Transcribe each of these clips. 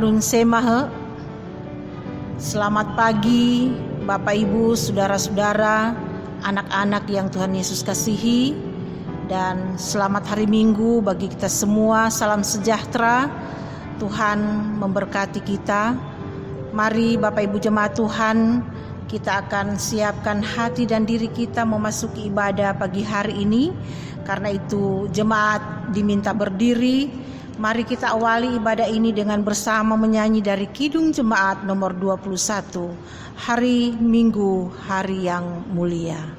Harun Semahe. Selamat pagi Bapak Ibu, saudara-saudara, anak-anak yang Tuhan Yesus kasihi, dan selamat hari Minggu bagi kita semua. Salam sejahtera, Tuhan memberkati kita. Mari Bapak Ibu jemaat Tuhan, kita akan siapkan hati dan diri kita memasuki ibadah pagi hari ini. Karena itu jemaat diminta berdiri. Mari kita awali ibadah ini dengan bersama menyanyi dari Kidung Jemaat nomor 21, Hari Minggu, Hari yang Mulia.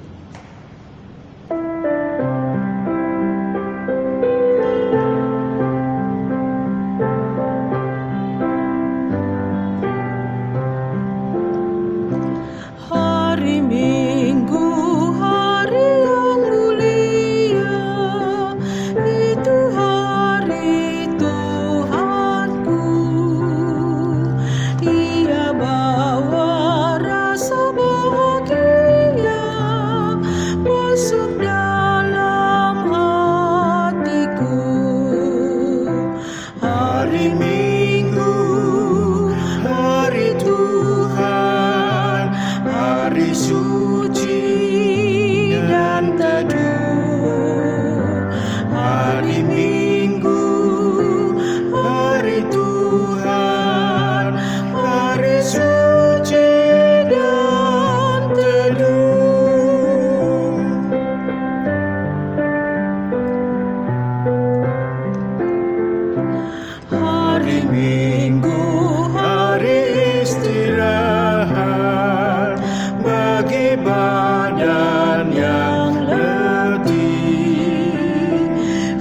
Hari Minggu, hari yang mulia, itu hari Tuhanku. Ia bawa rasa bahagia masuk dalam hatiku. Hari Minggu, hari Tuhan, hari suci dan teduh. Hari Minggu, hari Tuhan, hari suci dan teduh. Hari Minggu, hari istirahat bagi badan yang letih.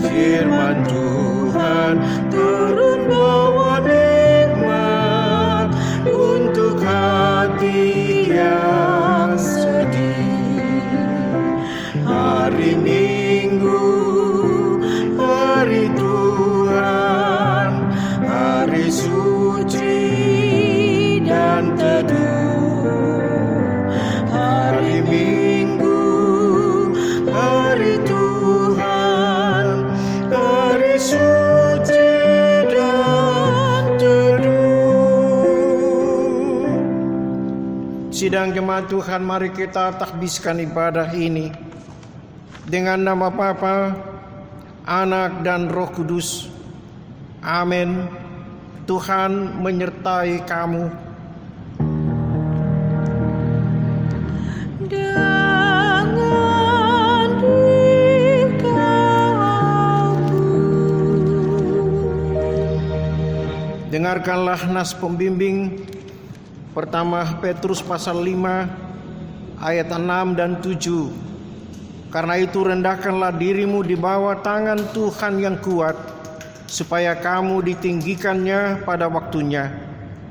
Firman Tuhan turun bawa nikmat untuk hati yang sedih. Hari Minggu, hari Tuhan, hari suci dan teduh. Hari Minggu, hari Tuhan, hari suci dan teduh. Sidang jemaat Tuhan, mari kita takbiskan ibadah ini dengan nama Bapa, Anak dan Roh Kudus. Amin. Tuhan menyertai kamu. Dengan dikau. Dengarkanlah nas pembimbing pertama Petrus pasal 5 ayat 6 dan 7. Karena itu rendahkanlah dirimu di bawah tangan Tuhan yang kuat, supaya kamu ditinggikannya pada waktunya.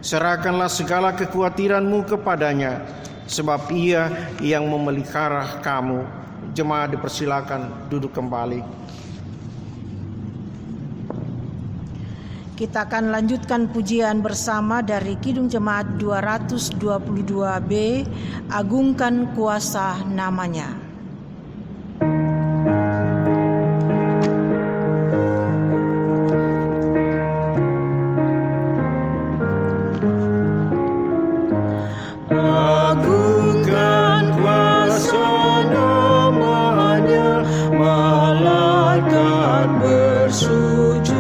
Serahkanlah segala kekhawatiranmu kepadanya, sebab Ia yang memelihara kamu. Jemaat dipersilakan duduk kembali. Kita akan lanjutkan pujian bersama dari Kidung Jemaat 222B, Agungkan Kuasa Namanya. Agungkan kuasa namanya, malaikat bersujud,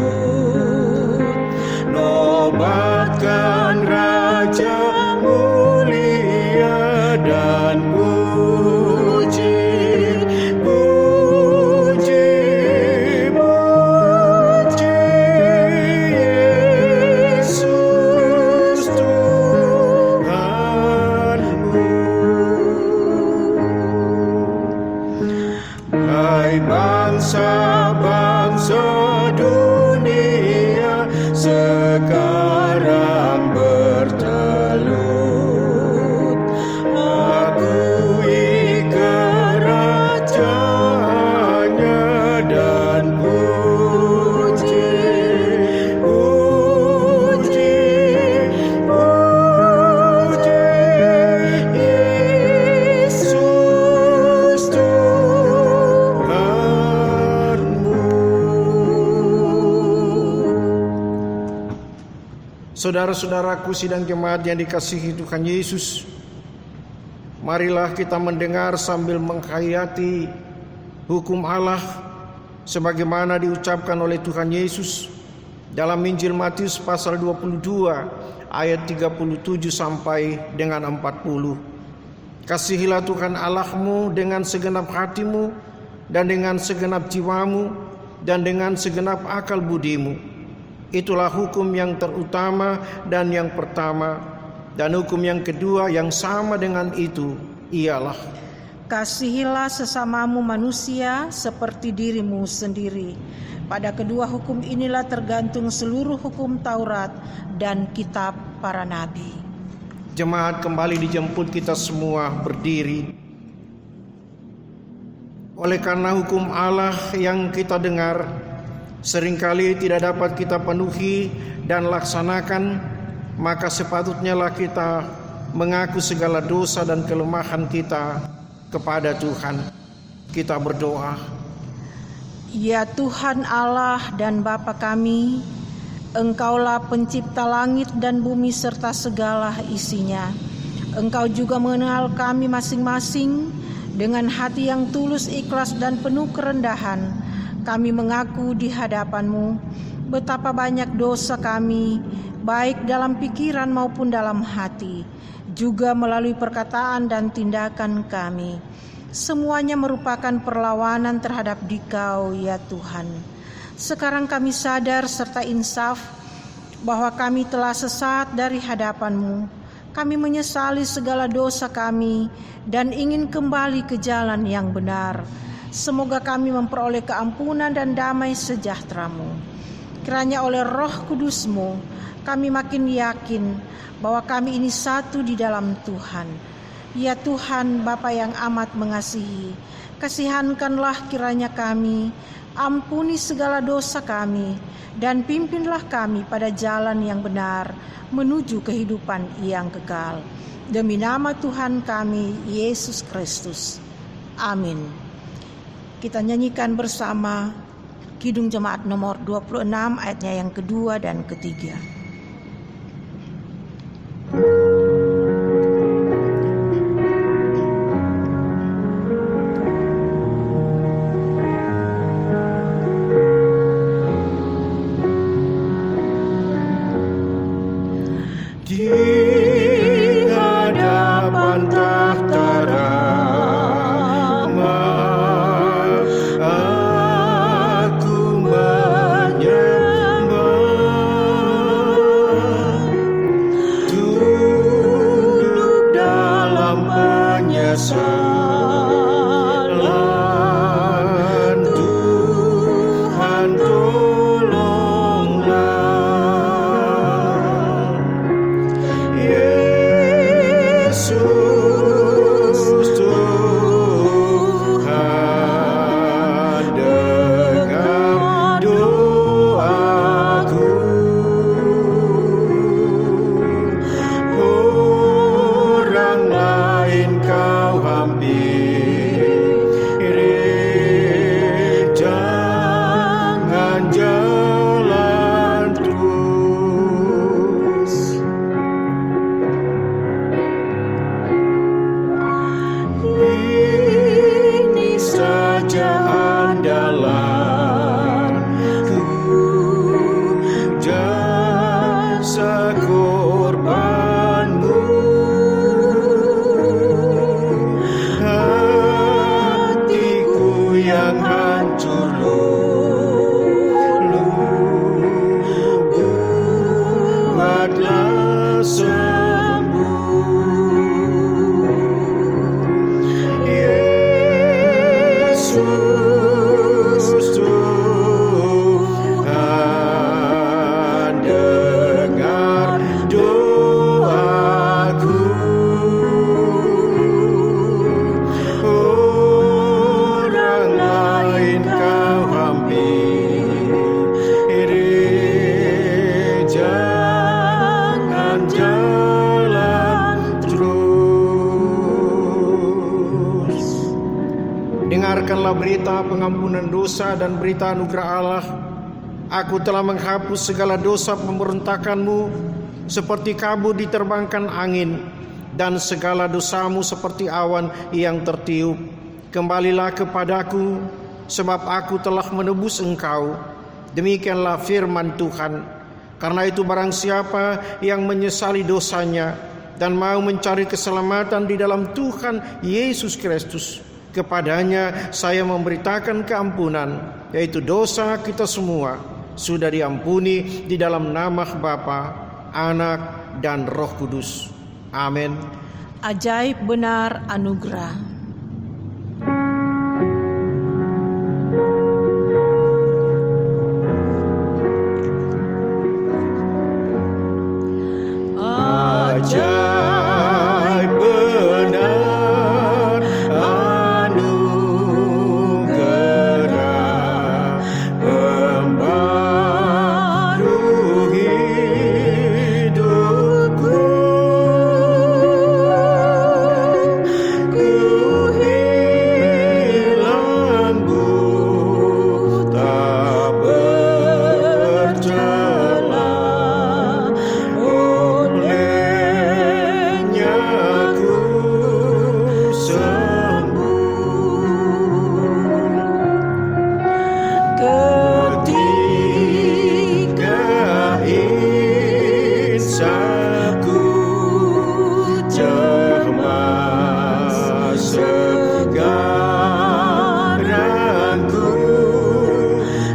nobatkan Raja mulia dan puji. Saudara-saudaraku sidang jemaat yang dikasihi Tuhan Yesus, marilah kita mendengar sambil menghayati hukum Allah sebagaimana diucapkan oleh Tuhan Yesus dalam Injil Matius pasal 22 ayat 37 sampai dengan 40. Kasihilah Tuhan Allahmu dengan segenap hatimu dan dengan segenap jiwamu dan dengan segenap akal budimu. Itulah hukum yang terutama dan yang pertama. Dan hukum yang kedua yang sama dengan itu ialah, kasihilah sesamamu manusia seperti dirimu sendiri. Pada kedua hukum inilah tergantung seluruh hukum Taurat dan kitab para nabi. Jemaat kembali dijemput kita semua berdiri. Oleh karena hukum Allah yang kita dengar seringkali tidak dapat kita penuhi dan laksanakan, maka sepatutnya lah kita mengaku segala dosa dan kelemahan kita kepada Tuhan. Kita berdoa. Ya Tuhan Allah dan Bapa kami, Engkaulah pencipta langit dan bumi serta segala isinya. Engkau juga mengenal kami masing-masing dengan hati yang tulus, ikhlas dan penuh kerendahan. Kami mengaku di hadapan-Mu betapa banyak dosa kami, baik dalam pikiran maupun dalam hati, juga melalui perkataan dan tindakan kami. Semuanya merupakan perlawanan terhadap Dikau, ya Tuhan. Sekarang kami sadar serta insaf bahwa kami telah sesat dari hadapan-Mu. Kami menyesali segala dosa kami dan ingin kembali ke jalan yang benar. Semoga kami memperoleh keampunan dan damai sejahtera-Mu. Kiranya oleh Roh Kudus-Mu kami makin yakin bahwa kami ini satu di dalam Tuhan. Ya Tuhan, Bapa yang amat mengasihi, kasihankanlah kiranya kami, ampuni segala dosa kami, dan pimpinlah kami pada jalan yang benar menuju kehidupan yang kekal. Demi nama Tuhan kami, Yesus Kristus. Amin. Kita nyanyikan bersama Kidung Jemaat nomor 26 ayatnya yang kedua dan ketiga. Dengarkanlah berita pengampunan dosa dan berita anugerah Allah. Aku telah menghapus segala dosa pemberontakanmu seperti kabut diterbangkan angin, dan segala dosamu seperti awan yang tertiup. Kembalilah kepadaku, sebab aku telah menebus engkau. Demikianlah firman Tuhan. Karena itu barang siapa yang menyesali dosanya dan mau mencari keselamatan di dalam Tuhan Yesus Kristus, kepadanya saya memberitakan keampunan, yaitu dosa kita semua sudah diampuni di dalam nama Bapa, Anak, dan Roh Kudus. Amin. Ajaib benar anugerah. Ajaib benar anugerah, membaru hidupku. Ku hilang buta bercela, olehnya ku sembuh. Ketika insafku cemas, segaranku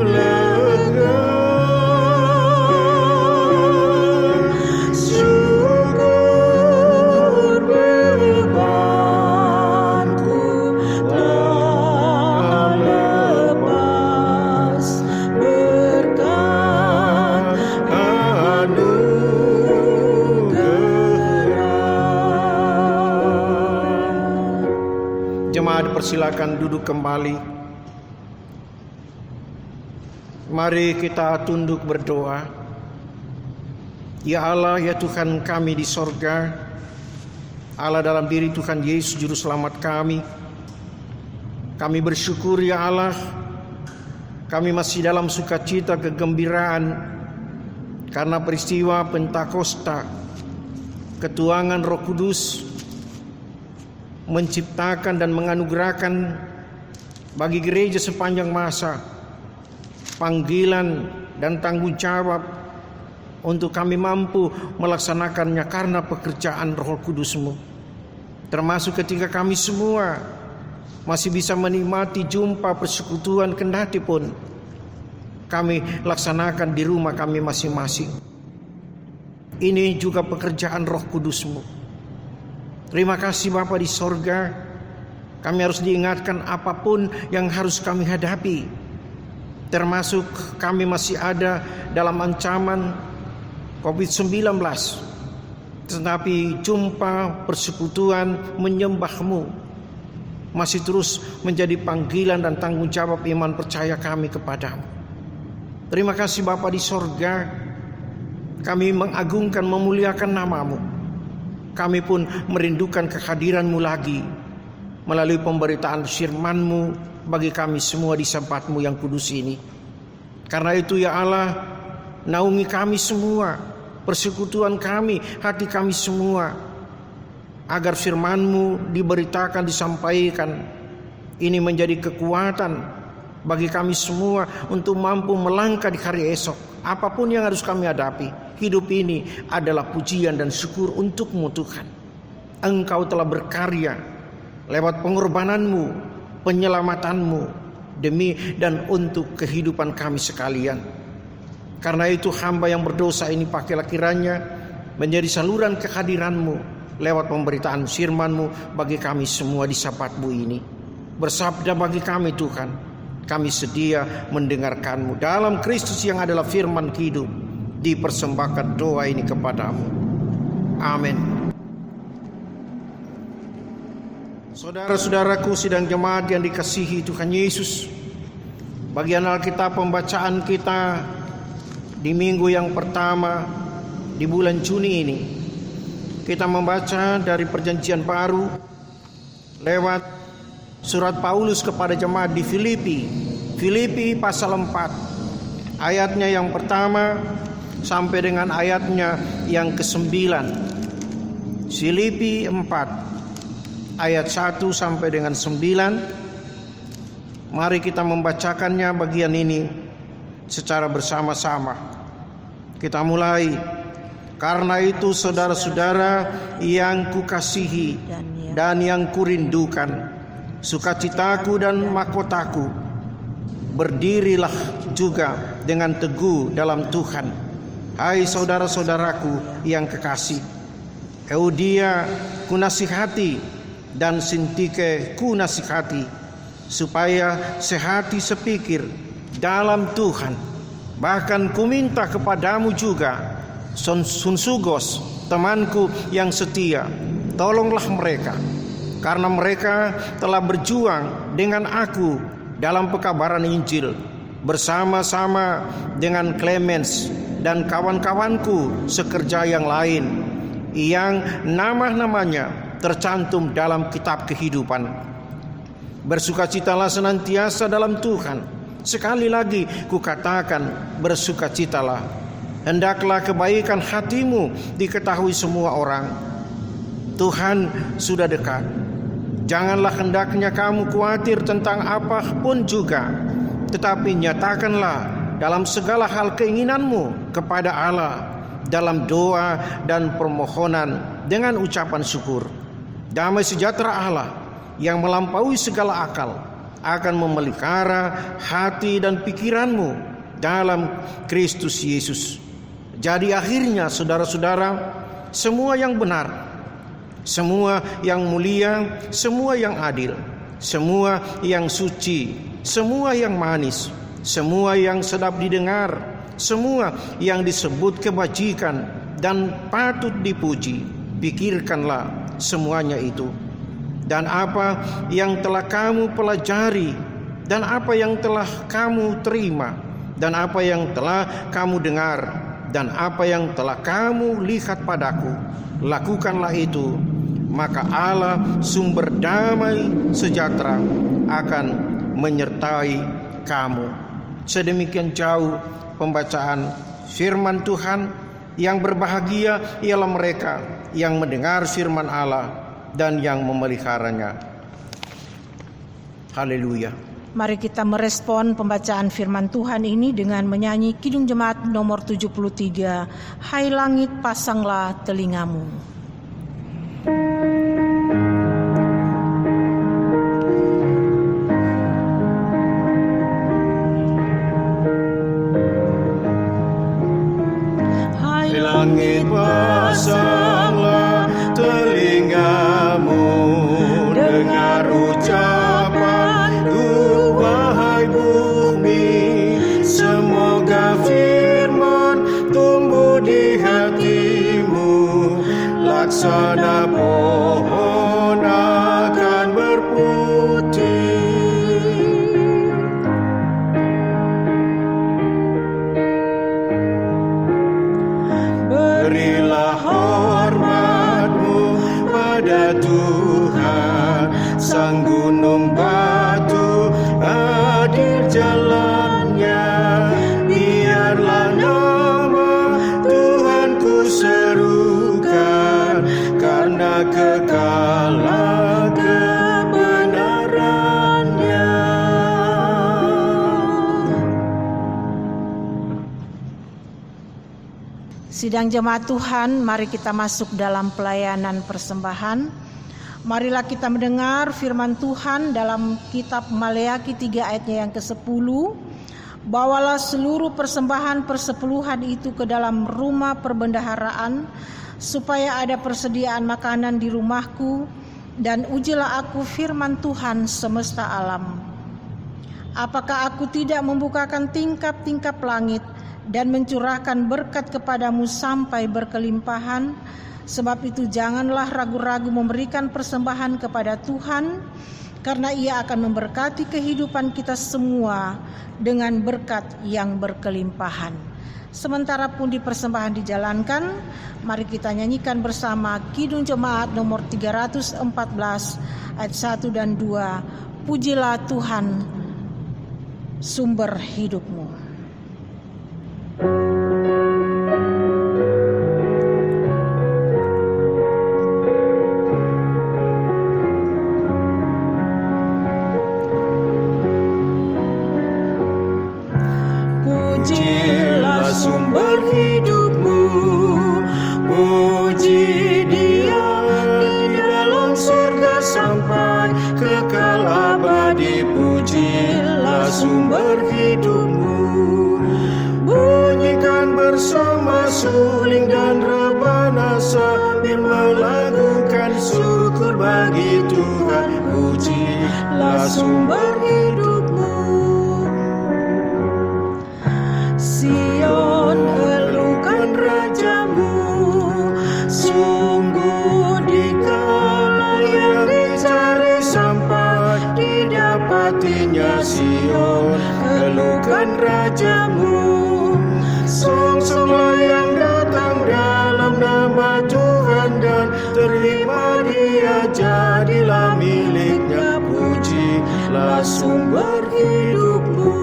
lega. Syukur bebanku telah lepas, berkat anugerah. Jemaat persilakan duduk kembali. Mari kita tunduk berdoa. Ya Allah, ya Tuhan kami di sorga, Allah dalam diri Tuhan Yesus Juru Selamat kami bersyukur ya Allah, kami masih dalam sukacita kegembiraan karena peristiwa Pentakosta, ketuangan Roh Kudus menciptakan dan menganugerahkan bagi gereja sepanjang masa panggilan dan tanggung jawab untuk kami mampu melaksanakannya karena pekerjaan Roh Kudus-Mu. Termasuk ketika kami semua masih bisa menikmati jumpa persekutuan, kendati pun kami laksanakan di rumah kami masing-masing. Ini juga pekerjaan Roh Kudus-Mu. Terima kasih Bapa di sorga. Kami harus diingatkan apapun yang harus kami hadapi, termasuk kami masih ada dalam ancaman COVID-19, tetapi jumpa persekutuan menyembah-Mu masih terus menjadi panggilan dan tanggung jawab iman percaya kami kepadamu. Terima kasih Bapa di sorga. Kami mengagungkan, memuliakan nama-Mu. Kami pun merindukan kehadiran-Mu lagi melalui pemberitaan firman-Mu bagi kami semua di tempat-Mu yang kudus ini. Karena itu ya Allah, naungi kami semua, persekutuan kami, hati kami semua, agar firman-Mu diberitakan, disampaikan. Ini menjadi kekuatan bagi kami semua untuk mampu melangkah di hari esok. Apapun yang harus kami hadapi, hidup ini adalah pujian dan syukur untuk-Mu Tuhan. Engkau telah berkarya lewat pengorbanan-Mu, penyelamatan-Mu demi dan untuk kehidupan kami sekalian. Karena itu hamba yang berdosa ini pakailah kiranya menjadi saluran kehadiran-Mu lewat pemberitaan firman-Mu bagi kami semua di sabat-Mu ini. Bersabda bagi kami Tuhan, kami sedia mendengarkan-Mu. Dalam Kristus yang adalah firman hidup, dipersembahkan doa ini kepadamu. Amin. Saudara-saudaraku sidang jemaat yang dikasihi Tuhan Yesus, bagian Alkitab pembacaan kita di minggu yang pertama di bulan Juni ini, kita membaca dari Perjanjian Baru lewat surat Paulus kepada jemaat di Filipi pasal 4 ayatnya yang pertama sampai dengan ayatnya yang ke-9. Filipi 4 ayat 1 sampai dengan 9. Mari kita membacakannya bagian ini secara bersama-sama. Kita mulai. Karena itu saudara-saudara yang kukasihi dan yang kurindukan, sukacitaku dan mahkotaku, berdirilah juga dengan teguh dalam Tuhan. Hai saudara-saudaraku yang kekasih, Eudia kunasihati dan Sintike kunasihati, supaya sehati sepikir dalam Tuhan. Bahkan kuminta kepadamu juga, Sunsugos, temanku yang setia, tolonglah mereka, karena mereka telah berjuang dengan aku dalam pekabaran Injil, bersama-sama dengan Clemens dan kawan-kawanku sekerja yang lain, yang nama-namanya tercantum dalam kitab kehidupan. Bersukacitalah senantiasa dalam Tuhan. Sekali lagi kukatakan, bersukacitalah. Hendaklah kebaikan hatimu diketahui semua orang. Tuhan sudah dekat. Janganlah hendaknya kamu khawatir tentang apapun juga, tetapi nyatakanlah dalam segala hal keinginanmu kepada Allah dalam doa dan permohonan dengan ucapan syukur. Damai sejahtera Allah yang melampaui segala akal akan memelihara hati dan pikiranmu dalam Kristus Yesus. Jadi akhirnya saudara-saudara, semua yang benar, semua yang mulia, semua yang adil, semua yang suci, semua yang manis, semua yang sedap didengar, semua yang disebut kebajikan dan patut dipuji, pikirkanlah semuanya itu. Dan apa yang telah kamu pelajari, dan apa yang telah kamu terima, dan apa yang telah kamu dengar, dan apa yang telah kamu lihat padaku, lakukanlah itu. Maka Allah sumber damai sejahtera akan menyertai kamu. Sedemikian jauh pembacaan firman Tuhan. Yang berbahagia ialah mereka yang mendengar firman Allah dan yang memeliharanya. Haleluya. Mari kita merespon pembacaan firman Tuhan ini dengan menyanyi Kidung Jemaat nomor 73, Hai langit pasanglah telingamu. Hai langit pasanglah telingamu, dengar ucapanku. Semoga firman tumbuh di hatimu, laksana pohon akan berputih. Berilah hormatmu pada Tuhan, sang gunung batu, adil jalannya. Biarlah nama Tuhan ku serukan, karena kekalah kebenarannya. Sidang jemaat Tuhan, mari kita masuk dalam pelayanan persembahan. Marilah kita mendengar firman Tuhan dalam kitab Maleakhi 3 ayatnya yang ke-10. Bawalah seluruh persembahan persepuluhan itu ke dalam rumah perbendaharaan, supaya ada persediaan makanan di rumahku, dan ujilah aku firman Tuhan semesta alam. Apakah aku tidak membukakan tingkap-tingkap langit dan mencurahkan berkat kepadamu sampai berkelimpahan? Sebab itu janganlah ragu-ragu memberikan persembahan kepada Tuhan, karena Ia akan memberkati kehidupan kita semua dengan berkat yang berkelimpahan. Sementara pun di persembahan dijalankan, mari kita nyanyikan bersama Kidung Jemaat nomor 314 ayat 1 dan 2. Pujilah Tuhan sumber hidupmu. bersama suling dan rebana sambil melakukan syukur bagi Tuhan. Pujilah sumber hidupmu. Sion, elukan rajamu, sungguh dikala yang dicari sampai didapatinya. Sion, elukan rajamu, song-songlah yang datang dalam nama Tuhan dan terima Dia jadilah miliknya. Pujilah sumber hidupmu.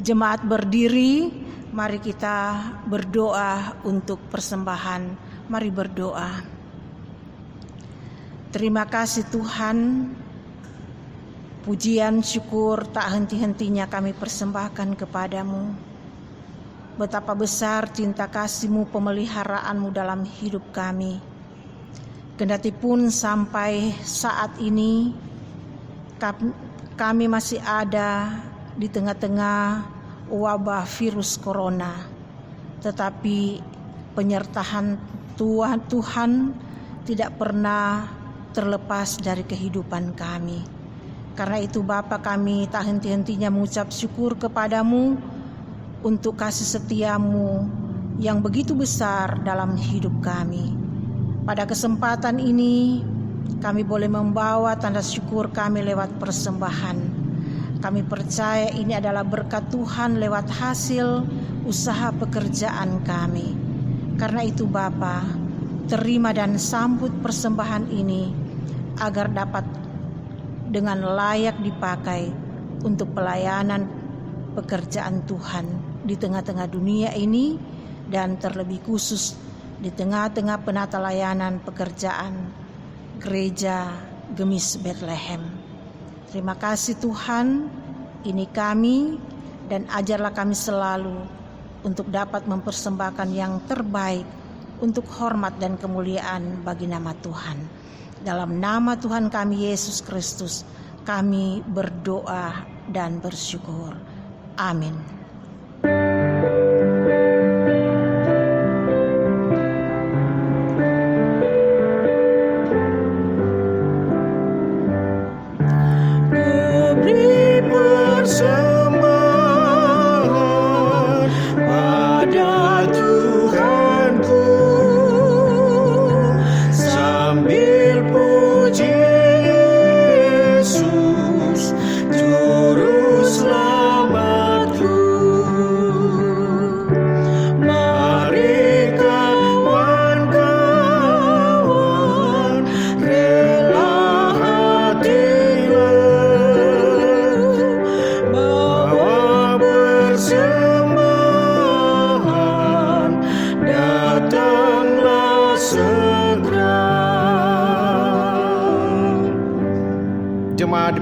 Jemaat berdiri, mari kita berdoa untuk persembahan. Mari berdoa. Terima kasih Tuhan, pujian syukur tak henti-hentinya kami persembahkan kepadamu. Betapa besar cinta kasih-Mu, pemeliharaanmu dalam hidup kami. Kendatipun sampai saat ini kami masih ada di tengah-tengah wabah virus corona, tetapi penyertaan Tuhan tidak pernah terlepas dari kehidupan kami. Karena itu Bapa, kami tak henti-hentinya mengucap syukur kepadamu untuk kasih setiamu yang begitu besar dalam hidup kami. Pada kesempatan ini kami boleh membawa tanda syukur kami lewat persembahan. Kami percaya ini adalah berkat Tuhan lewat hasil usaha pekerjaan kami. Karena itu Bapa, terima dan sambut persembahan ini agar dapat dengan layak dipakai untuk pelayanan pekerjaan Tuhan di tengah-tengah dunia ini, dan terlebih khusus di tengah-tengah penata layanan pekerjaan Gereja Gemis Bethlehem. Terima kasih Tuhan, ini kami, dan ajarlah kami selalu untuk dapat mempersembahkan yang terbaik untuk hormat dan kemuliaan bagi nama Tuhan. Dalam nama Tuhan kami Yesus Kristus, kami berdoa dan bersyukur. Amin.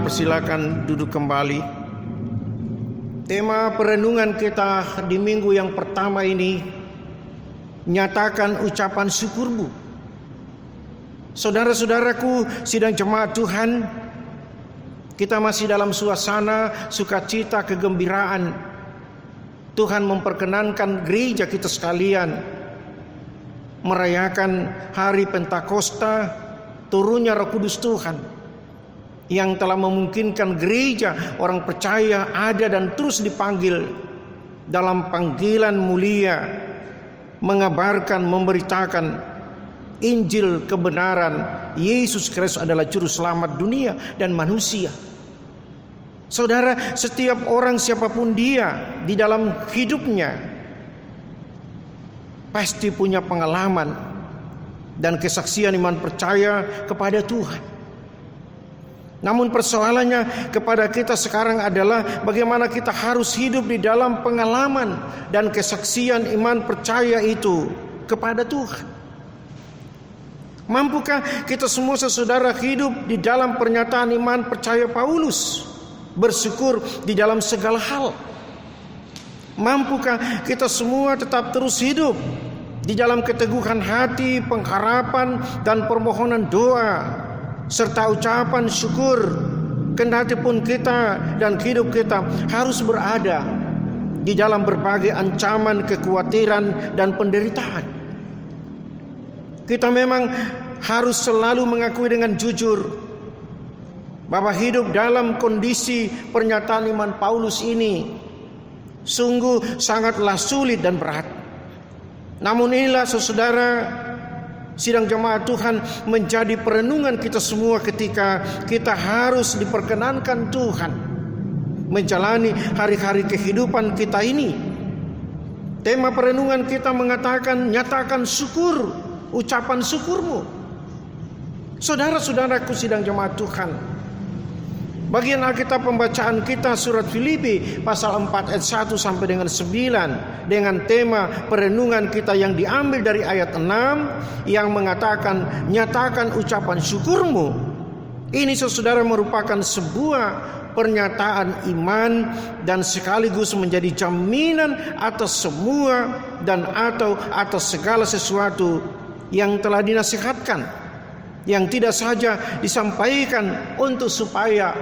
Silakan duduk kembali. Tema perenungan kita di minggu yang pertama ini, nyatakan ucapan syukurmu. Saudara-saudaraku, sidang jemaat Tuhan, kita masih dalam suasana sukacita, kegembiraan. Tuhan memperkenankan gereja kita sekalian merayakan hari Pentakosta, turunnya Roh Kudus Tuhan, yang telah memungkinkan gereja orang percaya ada dan terus dipanggil dalam panggilan mulia, mengabarkan, memberitakan Injil kebenaran. Yesus Kristus adalah juru selamat dunia dan manusia. Saudara, setiap orang siapapun dia di dalam hidupnya pasti punya pengalaman dan kesaksian iman percaya kepada Tuhan. Namun persoalannya kepada kita sekarang adalah bagaimana kita harus hidup di dalam pengalaman dan kesaksian iman percaya itu kepada Tuhan. Mampukah kita semua saudara hidup di dalam pernyataan iman percaya Paulus, bersyukur di dalam segala hal? Mampukah kita semua tetap terus hidup di dalam keteguhan hati, pengharapan dan permohonan doa serta ucapan syukur kendati pun kita dan hidup kita harus berada di dalam berbagai ancaman, kekhawatiran, dan penderitaan. Kita memang harus selalu mengakui dengan jujur bahwa hidup dalam kondisi pernyataan iman Paulus ini sungguh sangatlah sulit dan berat. Namun inilah saudara, sidang jemaat Tuhan menjadi perenungan kita semua ketika kita harus diperkenankan Tuhan menjalani hari-hari kehidupan kita ini. Tema perenungan kita mengatakan, nyatakan syukur, ucapan syukurmu. Saudara-saudaraku sidang jemaat Tuhan, bagian Alkitab pembacaan kita surat Filipi pasal 4 ayat 1 sampai dengan 9 dengan tema perenungan kita yang diambil dari ayat 6 yang mengatakan nyatakan ucapan syukurmu. Ini saudara merupakan sebuah pernyataan iman dan sekaligus menjadi jaminan atas semua dan atau atas segala sesuatu yang telah dinasihatkan, yang tidak saja disampaikan untuk supaya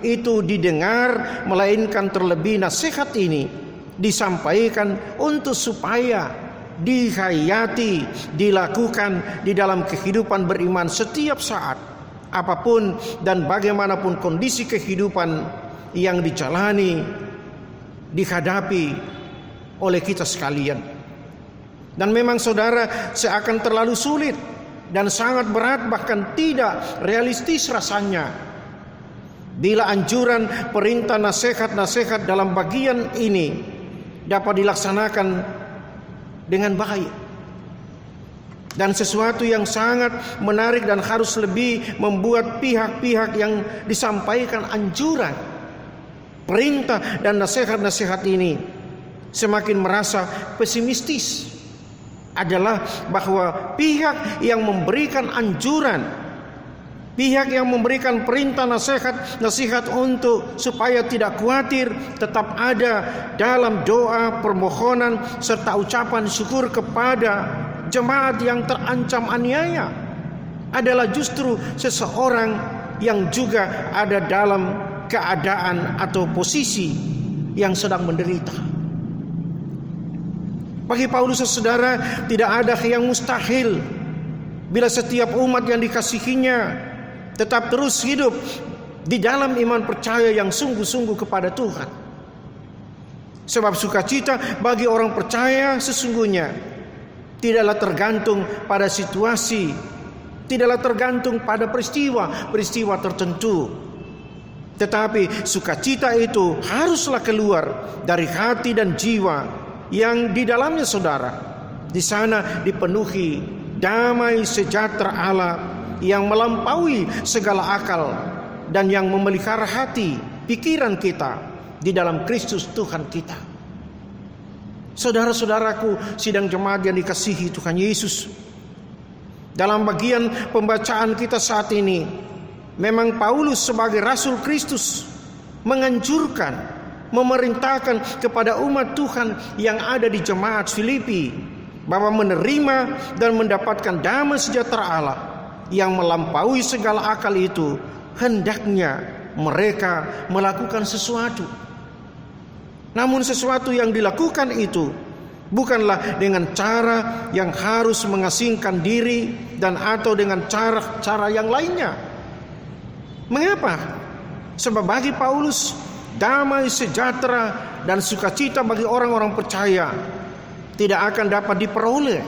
itu didengar, melainkan terlebih nasihat ini disampaikan untuk supaya dihayati, dilakukan di dalam kehidupan beriman setiap saat, apapun dan bagaimanapun kondisi kehidupan yang dijalani, dihadapi oleh kita sekalian. Dan memang saudara, seakan terlalu sulit dan sangat berat, bahkan tidak realistis rasanya bila anjuran, perintah, nasihat-nasihat dalam bagian ini dapat dilaksanakan dengan baik. Dan sesuatu yang sangat menarik dan harus lebih membuat pihak-pihak yang disampaikan anjuran, perintah dan nasihat-nasihat ini semakin merasa pesimistis adalah bahwa pihak yang memberikan anjuran, pihak yang memberikan perintah, nasihat untuk supaya tidak khawatir, tetap ada dalam doa, permohonan serta ucapan syukur kepada jemaat yang terancam aniaya adalah justru seseorang yang juga ada dalam keadaan atau posisi yang sedang menderita. Bagi Paulus saudara, tidak ada yang mustahil bila setiap umat yang dikasihinya tetap terus hidup di dalam iman percaya yang sungguh-sungguh kepada Tuhan. Sebab sukacita bagi orang percaya sesungguhnya tidaklah tergantung pada situasi, tidaklah tergantung pada peristiwa tertentu. Tetapi sukacita itu haruslah keluar dari hati dan jiwa yang di dalamnya saudara, di sana dipenuhi damai sejahtera Allah yang melampaui segala akal dan yang memelihara hati, pikiran kita di dalam Kristus Tuhan kita. Saudara-saudaraku sidang jemaat yang dikasihi Tuhan Yesus, dalam bagian pembacaan kita saat ini, memang Paulus sebagai Rasul Kristus menganjurkan, memerintahkan kepada umat Tuhan yang ada di jemaat Filipi bahwa menerima dan mendapatkan damai sejahtera Allah yang melampaui segala akal itu, hendaknya mereka melakukan sesuatu. Namun sesuatu yang dilakukan itu bukanlah dengan cara yang harus mengasingkan diri dan atau dengan cara yang lainnya. Mengapa? Sebab bagi Paulus, damai sejahtera dan sukacita bagi orang-orang percaya tidak akan dapat diperoleh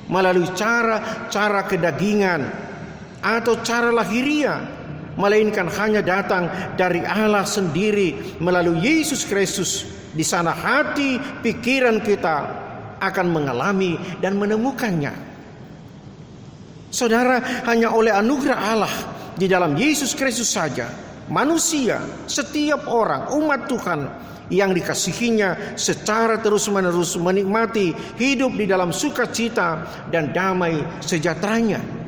melalui cara-cara kedagingan atau cara lahiriah, melainkan hanya datang dari Allah sendiri melalui Yesus Kristus. Di sana hati, pikiran kita akan mengalami dan menemukannya. Saudara, hanya oleh anugerah Allah di dalam Yesus Kristus saja manusia, setiap orang, umat Tuhan yang dikasihinya secara terus-menerus menikmati hidup di dalam sukacita dan damai sejahteranya.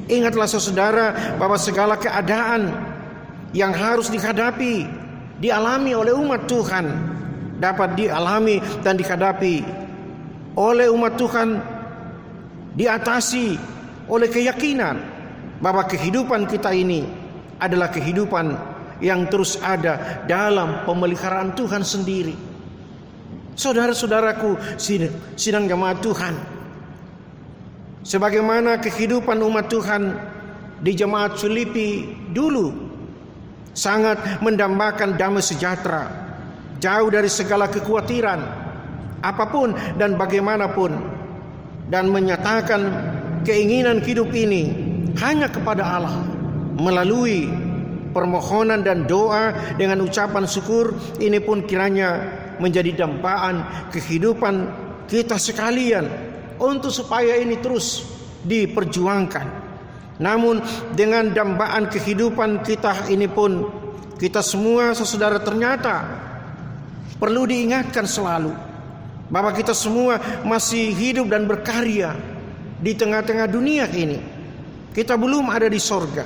Ingatlah saudara bahwa segala keadaan yang harus dihadapi, dialami oleh umat Tuhan, dapat dialami dan dihadapi oleh umat Tuhan, diatasi oleh keyakinan bahwa kehidupan kita ini adalah kehidupan yang terus ada dalam pemeliharaan Tuhan sendiri. Saudara-saudaraku, sidang jemaat Tuhan, sebagaimana kehidupan umat Tuhan di jemaat Filipi dulu sangat mendambakan damai sejahtera, jauh dari segala kekhawatiran apapun dan bagaimanapun, dan menyatakan keinginan hidup ini hanya kepada Allah melalui permohonan dan doa dengan ucapan syukur. Ini pun kiranya menjadi dambaan kehidupan kita sekalian untuk supaya ini terus diperjuangkan. Namun dengan dambaan kehidupan kita ini pun, kita semua saudara ternyata perlu diingatkan selalu bahwa kita semua masih hidup dan berkarya di tengah-tengah dunia ini. Kita belum ada di sorga.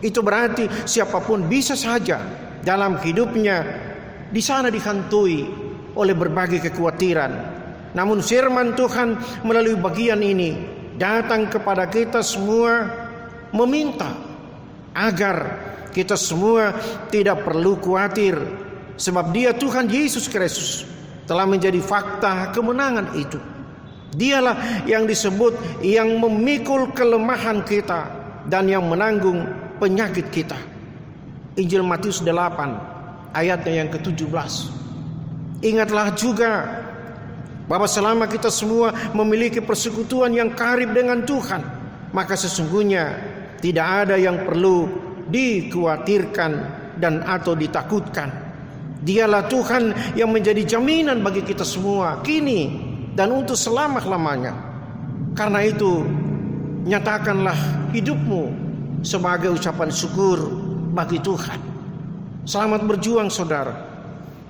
Itu berarti siapapun bisa saja dalam hidupnya di sana dihantui oleh berbagai kekhawatiran. Namun firman Tuhan melalui bagian ini datang kepada kita semua meminta agar kita semua tidak perlu khawatir, sebab Dia Tuhan Yesus Kristus telah menjadi fakta kemenangan itu. Dialah yang disebut yang memikul kelemahan kita dan yang menanggung penyakit kita. Injil Matius 8 ayatnya yang ke-17. Ingatlah juga bahwa selama kita semua memiliki persekutuan yang karib dengan Tuhan, maka sesungguhnya tidak ada yang perlu dikhawatirkan dan atau ditakutkan. Dialah Tuhan yang menjadi jaminan bagi kita semua kini dan untuk selama-lamanya. Karena itu nyatakanlah hidupmu sebagai ucapan syukur bagi Tuhan. Selamat berjuang saudara.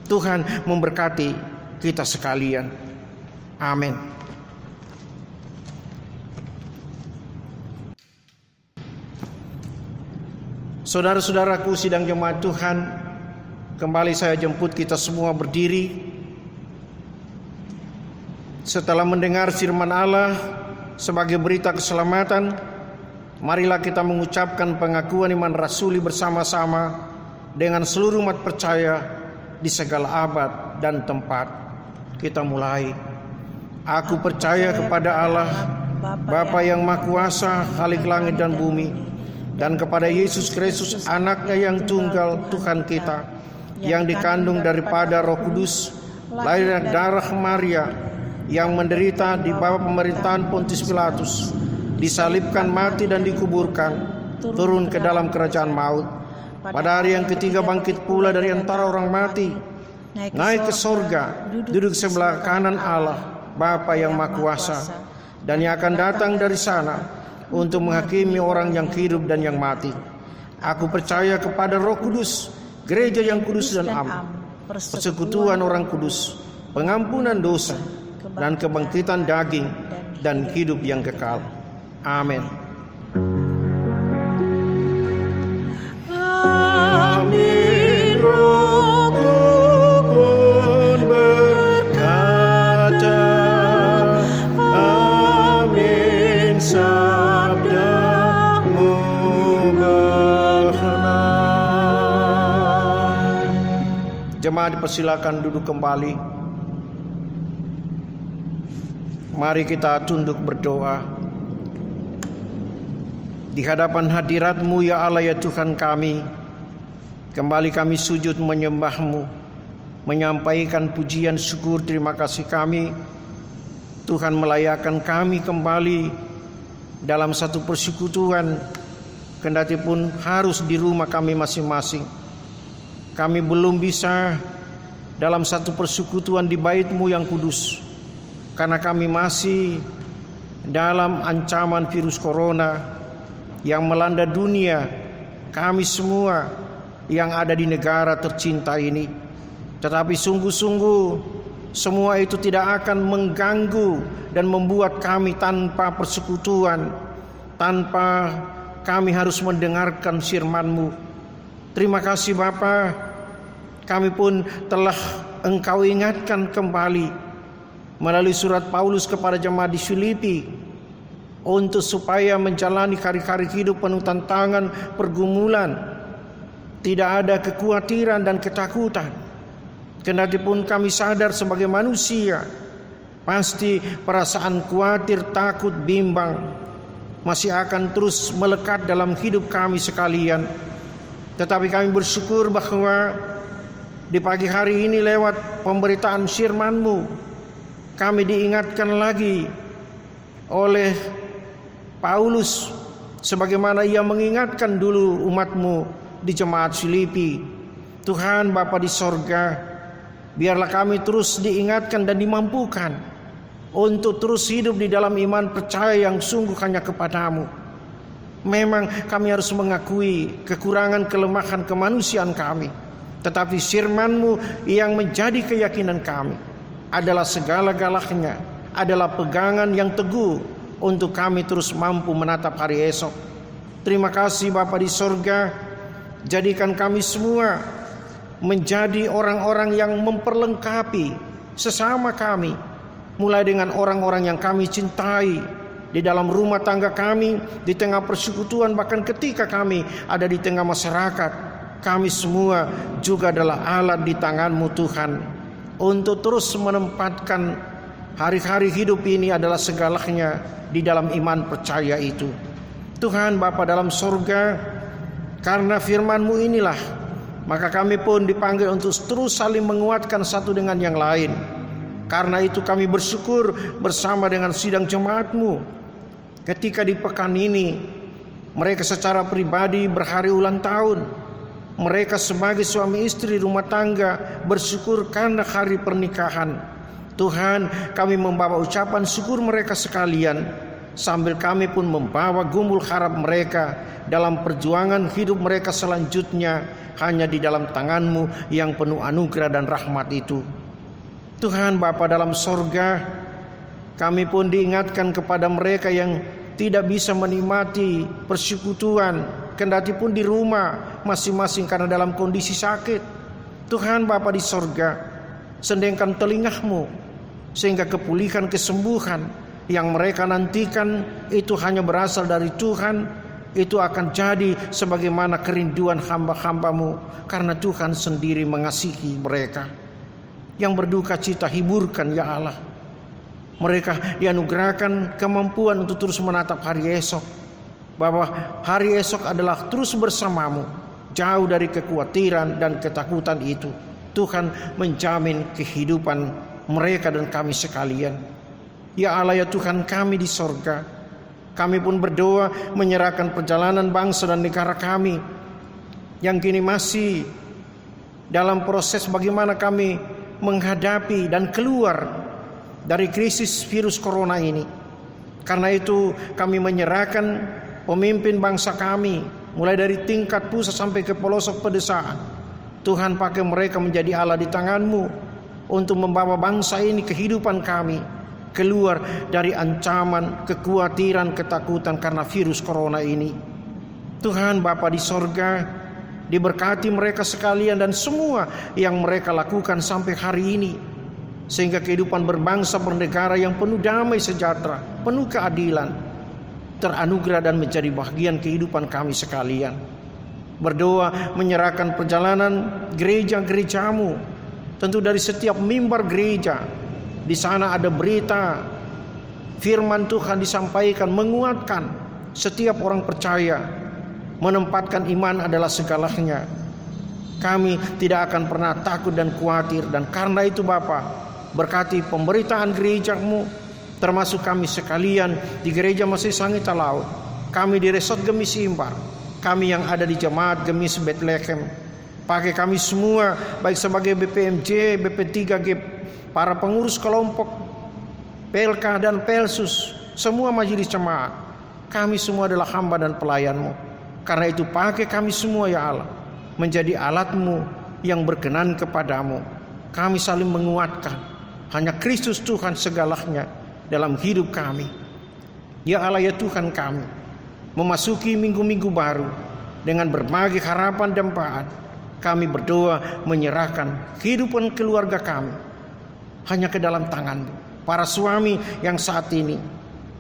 Tuhan memberkati kita sekalian. Amin. Saudara-saudaraku sidang jemaat Tuhan, kembali saya jemput kita semua berdiri. Setelah mendengar firman Allah sebagai berita keselamatan, marilah kita mengucapkan pengakuan iman rasuli bersama-sama dengan seluruh umat percaya di segala abad dan tempat. Kita mulai. Aku percaya kepada Allah, Bapa yang Maha Kuasa, Khalik langit dan bumi, dan kepada Yesus Kristus, Anaknya yang tunggal, Tuhan kita, yang dikandung daripada Roh Kudus, lahir dari darah Maria, yang menderita di bawah pemerintahan Pontius Pilatus, disalibkan, mati dan dikuburkan, turun ke dalam kerajaan maut. Pada hari yang ketiga bangkit pula dari antara orang mati, naik ke sorga, duduk sebelah kanan Allah Bapa yang Maha Kuasa, dan yang akan datang dari sana untuk menghakimi orang yang hidup dan yang mati. Aku percaya kepada Roh Kudus, gereja yang kudus dan am, persekutuan orang kudus, pengampunan dosa, dan kebangkitan daging dan hidup yang kekal. Amin. Amin. Rohku pun berkata, amin. Sabdamu benar. Jemaat dipersilakan duduk kembali. Mari kita tunduk berdoa. Di hadapan hadirat-Mu ya Allah ya Tuhan kami, kembali kami sujud menyembah-Mu, menyampaikan pujian syukur terima kasih kami. Tuhan melayakkan kami kembali dalam satu persekutuan, kendati pun harus di rumah kami masing-masing. Kami belum bisa dalam satu persekutuan di bait-Mu yang kudus, karena kami masih dalam ancaman virus corona yang melanda dunia, kami semua yang ada di negara tercinta ini. Tetapi sungguh-sungguh semua itu tidak akan mengganggu dan membuat kami tanpa persekutuan, tanpa kami harus mendengarkan firman-Mu. Terima kasih Bapa, kami pun telah Engkau ingatkan kembali melalui surat Paulus kepada jemaat di Filipi, untuk supaya menjalani hari-hari hidup penuh tantangan, pergumulan, tidak ada kekhawatiran dan ketakutan. Kendati pun kami sadar sebagai manusia, pasti perasaan khawatir, takut, bimbang masih akan terus melekat dalam hidup kami sekalian. Tetapi kami bersyukur bahwa di pagi hari ini lewat pemberitaan firman-Mu, kami diingatkan lagi oleh Paulus sebagaimana ia mengingatkan dulu umat-Mu di jemaat Filipi. Tuhan Bapa di sorga, biarlah kami terus diingatkan dan dimampukan untuk terus hidup di dalam iman percaya yang sungguh hanya kepadamu. Memang kami harus mengakui kekurangan, kelemahan, kemanusiaan kami, tetapi firman-Mu yang menjadi keyakinan kami adalah segala-galanya, adalah pegangan yang teguh untuk kami terus mampu menatap hari esok. Terima kasih Bapa di sorga, jadikan kami semua menjadi orang-orang yang memperlengkapi sesama kami, mulai dengan orang-orang yang kami cintai di dalam rumah tangga kami, di tengah persekutuan, bahkan ketika kami ada di tengah masyarakat. Kami semua juga adalah alat di tangan-Mu Tuhan, untuk terus menempatkan hari-hari hidup ini adalah segalanya di dalam iman percaya itu. Tuhan Bapa dalam sorga, karena firman-Mu inilah, maka kami pun dipanggil untuk terus saling menguatkan satu dengan yang lain. Karena itu kami bersyukur bersama dengan sidang jemaat-Mu ketika di pekan ini mereka secara pribadi berhari ulang tahun. Mereka sebagai suami istri rumah tangga bersyukur karena hari pernikahan. Tuhan, kami membawa ucapan syukur mereka sekalian, sambil kami pun membawa gumul harap mereka dalam perjuangan hidup mereka selanjutnya hanya di dalam tangan-Mu yang penuh anugerah dan rahmat itu. Tuhan Bapa dalam sorga, kami pun diingatkan kepada mereka yang tidak bisa menikmati persekutuan, kendati pun di rumah masing-masing karena dalam kondisi sakit. Tuhan Bapa di sorga, sendengkan telinga-Mu sehingga kepulihan, kesembuhan yang mereka nantikan itu hanya berasal dari Tuhan. Itu akan jadi sebagaimana kerinduan hamba-hamba-Mu, karena Tuhan sendiri mengasihi mereka. Yang berduka cita hiburkan ya Allah. Mereka dianugerahkan kemampuan untuk terus menatap hari esok, bahwa hari esok adalah terus bersama-Mu, jauh dari kekhawatiran dan ketakutan itu. Tuhan menjamin kehidupan mereka dan kami sekalian. Ya Allah, ya Tuhan kami di sorga, kami pun berdoa menyerahkan perjalanan bangsa dan negara kami yang kini masih dalam proses bagaimana kami menghadapi dan keluar dari krisis virus corona ini. Karena itu kami menyerahkan pemimpin bangsa kami, mulai dari tingkat pusat sampai ke pelosok pedesaan. Tuhan, pakai mereka menjadi alat di tangan-Mu untuk membawa bangsa ini, kehidupan kami, keluar dari ancaman, kekhawatiran, ketakutan karena virus corona ini. Tuhan Bapa di sorga, diberkati mereka sekalian dan semua yang mereka lakukan sampai hari ini, sehingga kehidupan berbangsa bernegara yang penuh damai sejahtera, penuh keadilan, teranugerah dan menjadi bagian kehidupan kami sekalian. Berdoa menyerahkan perjalanan gereja-gereja-Mu, tentu dari setiap mimbar gereja. Di sana ada berita firman Tuhan disampaikan, menguatkan setiap orang percaya, menempatkan iman adalah segalanya. Kami tidak akan pernah takut dan khawatir. Dan karena itu Bapa, berkati pemberitaan gereja-Mu, termasuk kami sekalian di gereja Masih Sangita Laut, kami di Resort Gemis Imbar, kami yang ada di jemaat Gemis Bethlehem. Pakai kami semua, baik sebagai BPMJ, BP3G, para pengurus kelompok, PLK dan Pelsus, semua majelis jemaat. Kami semua adalah hamba dan pelayan-Mu. Karena itu pakai kami semua ya Allah, menjadi alat-Mu yang berkenan kepadamu. Kami saling menguatkan. Hanya Kristus Tuhan segalanya dalam hidup kami. Ya Allah, ya Tuhan kami, memasuki minggu-minggu baru dengan berbagai harapan dan doa, kami berdoa menyerahkan kehidupan keluarga kami hanya ke dalam tangan-Mu. Para suami yang saat ini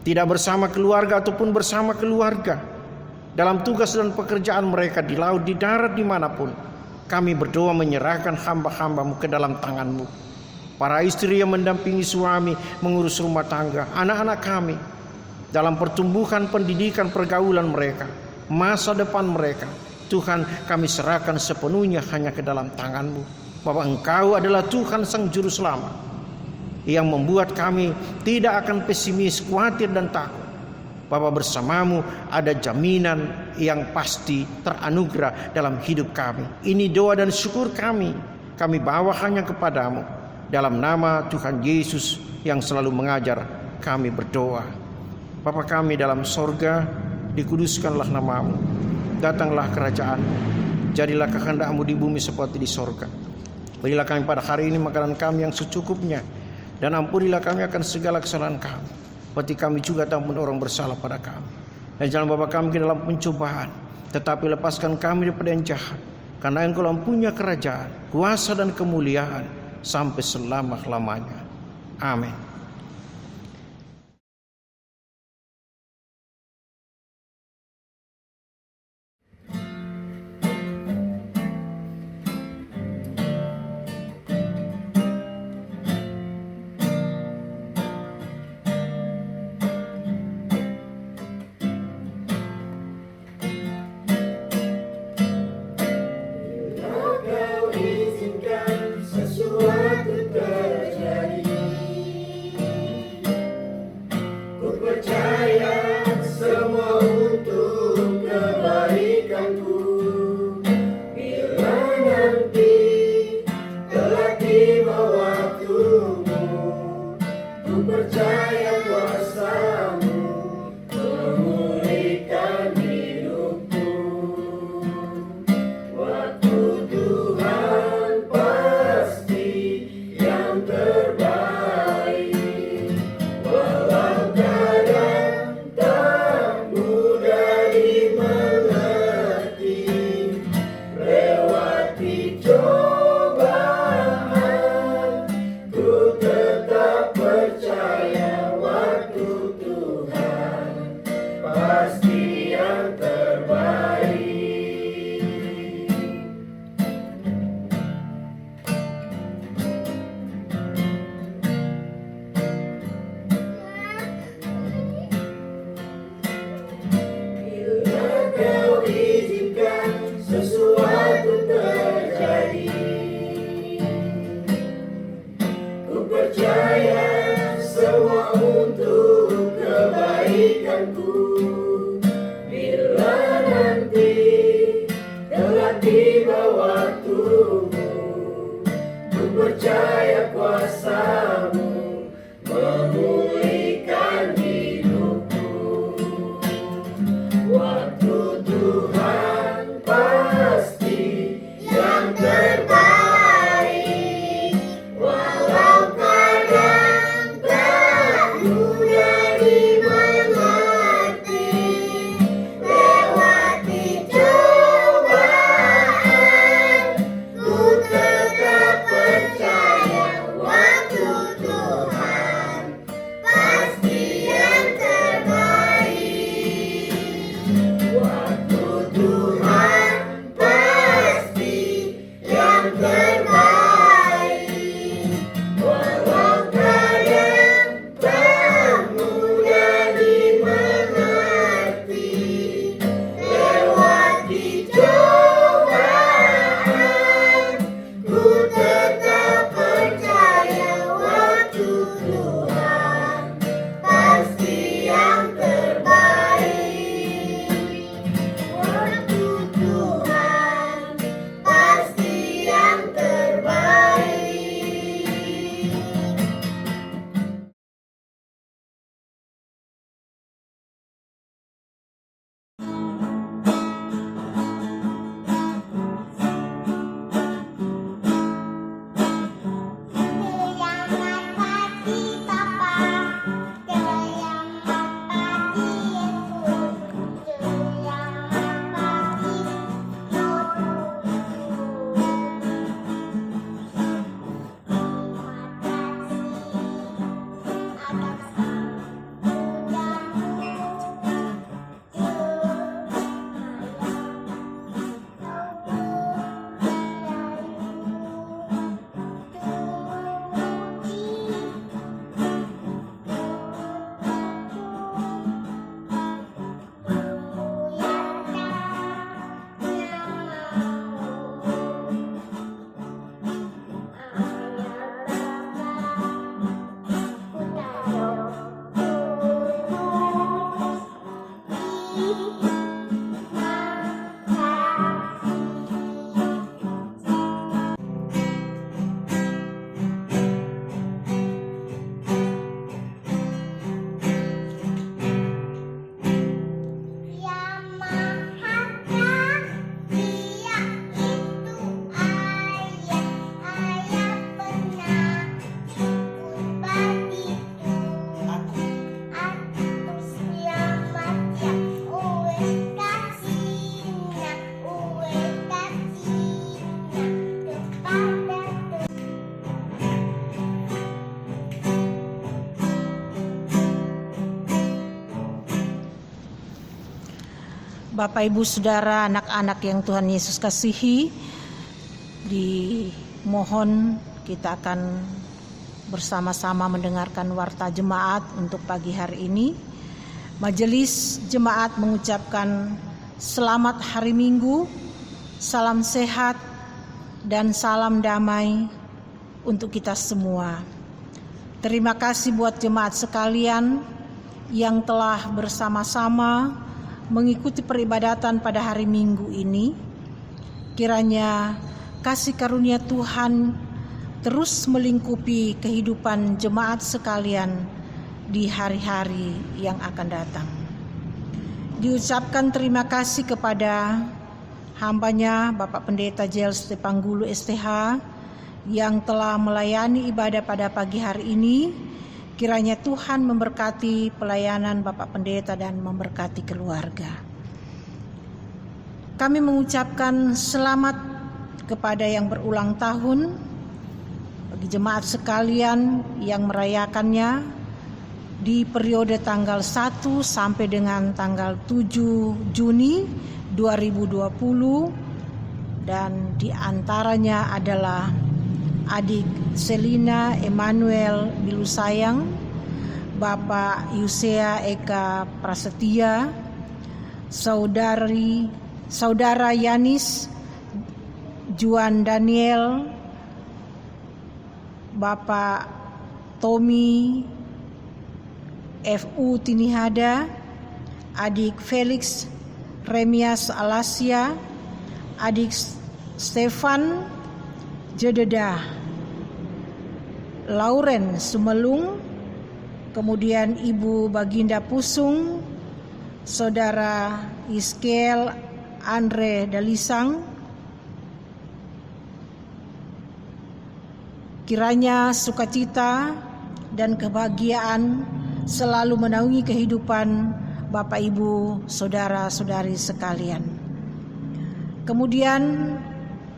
tidak bersama keluarga ataupun bersama keluarga, dalam tugas dan pekerjaan mereka di laut, di darat, dimanapun. Kami berdoa menyerahkan hamba-hambamu ke dalam tangan-Mu. Para istri yang mendampingi suami mengurus rumah tangga, anak-anak kami, dalam pertumbuhan, pendidikan, pergaulan mereka, masa depan mereka, Tuhan, kami serahkan sepenuhnya hanya ke dalam tangan-Mu. Bapa, Engkau adalah Tuhan Sang Juru Selamat, yang membuat kami tidak akan pesimis, khawatir, dan takut. Bapa, bersamamu ada jaminan yang pasti teranugerah dalam hidup kami. Ini doa dan syukur kami bawa hanya kepadamu. Dalam nama Tuhan Yesus yang selalu mengajar kami berdoa. Bapa kami dalam sorga, dikuduskanlah namamu. Datanglah kerajaan-Mu. Jadilah kehendak-Mu di bumi seperti di sorga. Berilah kami pada hari ini makanan kami yang secukupnya. Dan ampunilah kami akan segala kesalahan kami, seperti kami juga ampun orang bersalah pada kami. Dan jangan bawa kami ke dalam pencobaan, tetapi lepaskan kami daripada yang jahat. Karena Engkau punya kerajaan, kuasa, dan kemuliaan sampai selama-lamanya. Amin. Walau kadang tak mudah dimengerti, Bapak, Ibu, Saudara, anak-anak yang Tuhan Yesus kasihi, dimohon kita akan bersama-sama mendengarkan warta jemaat untuk pagi hari ini. Majelis jemaat mengucapkan selamat hari Minggu, salam sehat dan salam damai untuk kita semua. Terima kasih buat jemaat sekalian yang telah bersama-sama mengikuti peribadatan pada hari Minggu ini. Kiranya kasih karunia Tuhan terus melingkupi kehidupan jemaat sekalian di hari-hari yang akan datang. Diucapkan terima kasih kepada hambanya Bapak Pendeta J.L. Stepanggulu STH yang telah melayani ibadah pada pagi hari ini. Kiranya Tuhan memberkati pelayanan Bapak Pendeta dan memberkati keluarga. Kami mengucapkan selamat kepada yang berulang tahun, bagi jemaat sekalian yang merayakannya di periode tanggal 1 sampai dengan tanggal 7 Juni 2020, dan di antaranya adalah adik Selina Emmanuel Bilusayang, Bapak Yusea Eka Prasetya, Saudara Yanis Juan Daniel, Bapak Tommy F.U. Tinihada, adik Felix Remias Alasia, adik Stefan Jededa Lauren Sumelung, kemudian Ibu Baginda Pusung, Saudara Iskel Andre Dalisang. Kiranya sukacita dan kebahagiaan selalu menaungi kehidupan Bapak, Ibu, saudara-saudari sekalian. Kemudian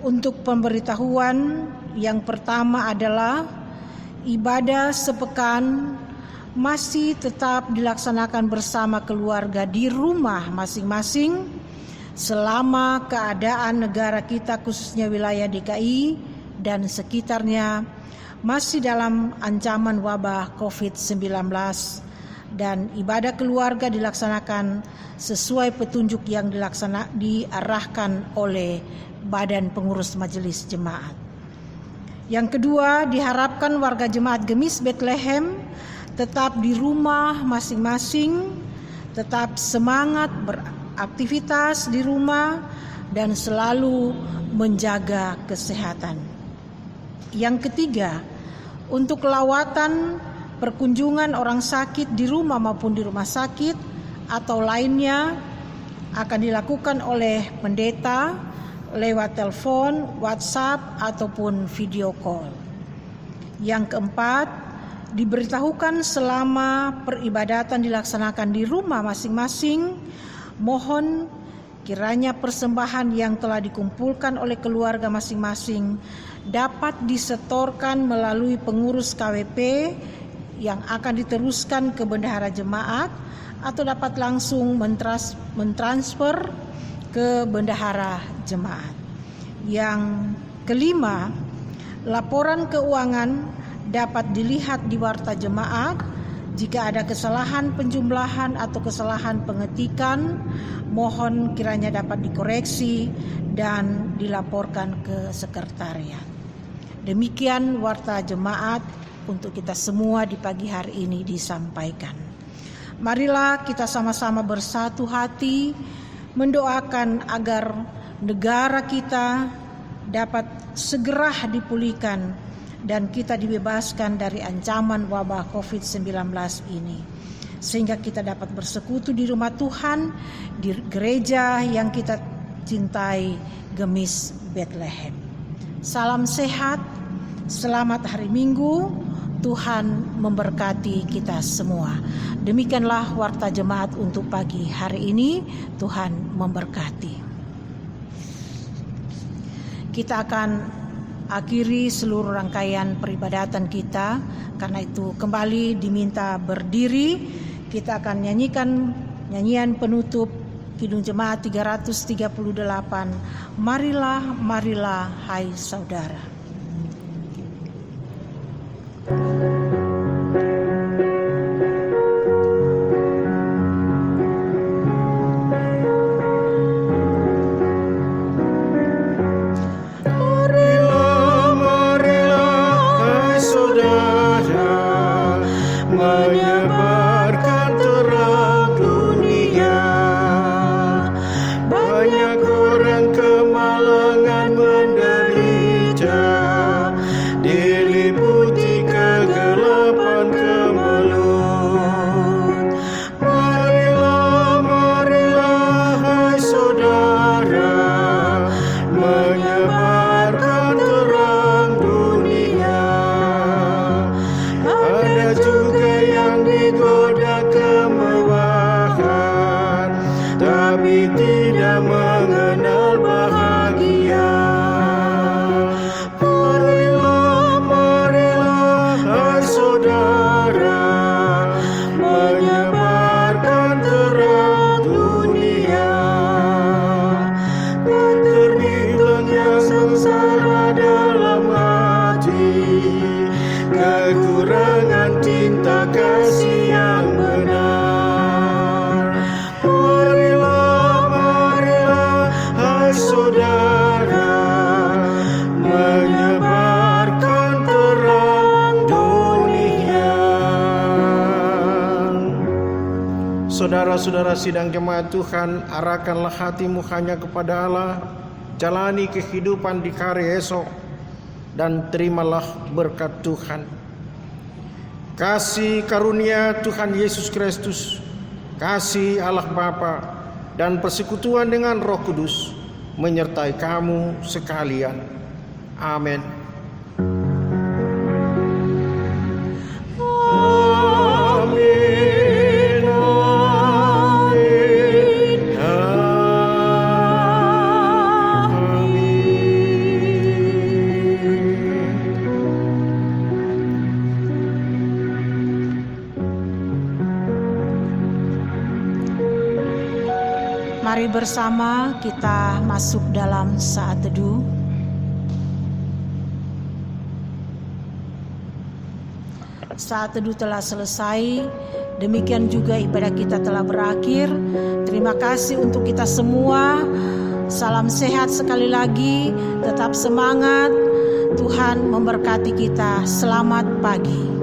untuk pemberitahuan yang pertama adalah ibadah sepekan masih tetap dilaksanakan bersama keluarga di rumah masing-masing selama keadaan negara kita, khususnya wilayah DKI dan sekitarnya, masih dalam ancaman wabah COVID-19, dan ibadah keluarga dilaksanakan sesuai petunjuk yang diarahkan oleh Badan Pengurus Majelis Jemaat. Yang kedua, diharapkan warga jemaat Gemis Bethlehem tetap di rumah masing-masing, tetap semangat beraktivitas di rumah dan selalu menjaga kesehatan. Yang ketiga, untuk lawatan perkunjungan orang sakit di rumah maupun di rumah sakit atau lainnya akan dilakukan oleh pendeta lewat telepon, WhatsApp ataupun video call. Yang keempat, diberitahukan selama peribadatan dilaksanakan di rumah masing-masing, mohon kiranya persembahan yang telah dikumpulkan oleh keluarga masing-masing dapat disetorkan melalui pengurus KWP yang akan diteruskan ke bendahara jemaat atau dapat langsung mentransfer ke bendahara jemaat. Yang kelima, laporan keuangan dapat dilihat di warta jemaat. Jika ada kesalahan penjumlahan atau kesalahan pengetikan, mohon kiranya dapat dikoreksi dan dilaporkan ke sekretariat. Demikian warta jemaat untuk kita semua di pagi hari ini disampaikan. Marilah kita sama-sama bersatu hati mendoakan agar negara kita dapat segera dipulihkan dan kita dibebaskan dari ancaman wabah COVID-19 ini, sehingga kita dapat bersekutu di rumah Tuhan, di gereja yang kita cintai, Gemis Bethlehem. Salam sehat, selamat hari Minggu, Tuhan memberkati kita semua. Demikianlah warta jemaat untuk pagi hari ini. Tuhan memberkati. Kita akan akhiri seluruh rangkaian peribadatan kita. Karena itu kembali diminta berdiri. Kita akan nyanyikan nyanyian penutup Kidung Jemaat 338. Marilah, marilah hai saudara. Menyebarkan terang dunia. Banyak orang kemalangan menderita, diliputi kegelapan kemelut. Marilah, marilah hai saudara, menyebarkan terang dunia. Ada juga yang digoda kemewahan, tapi tidak mengenal bahagia. Marilah, marilah hai saudara, menyebarkan terang dunia. Tak terbilang yang sengsara dalam hati, kekurangan cinta kasih yang benar. Marilah, marilah hai saudara, menyebarkan terang dunia. Saudara-saudara sidang jemaat Tuhan, arahkanlah hatimu hanya kepada Allah, jalani kehidupan di hari esok, dan terimalah berkat Tuhan. Kasih karunia Tuhan Yesus Kristus, kasih Allah Bapa, dan persekutuan dengan Roh Kudus menyertai kamu sekalian. Amin. Amin, amin, Mari bersama kita masuk dalam saat teduh. Saat teduh telah selesai, demikian juga ibadah kita telah berakhir. Terima kasih untuk kita semua. Salam sehat sekali lagi, tetap semangat. Tuhan memberkati kita. Selamat pagi.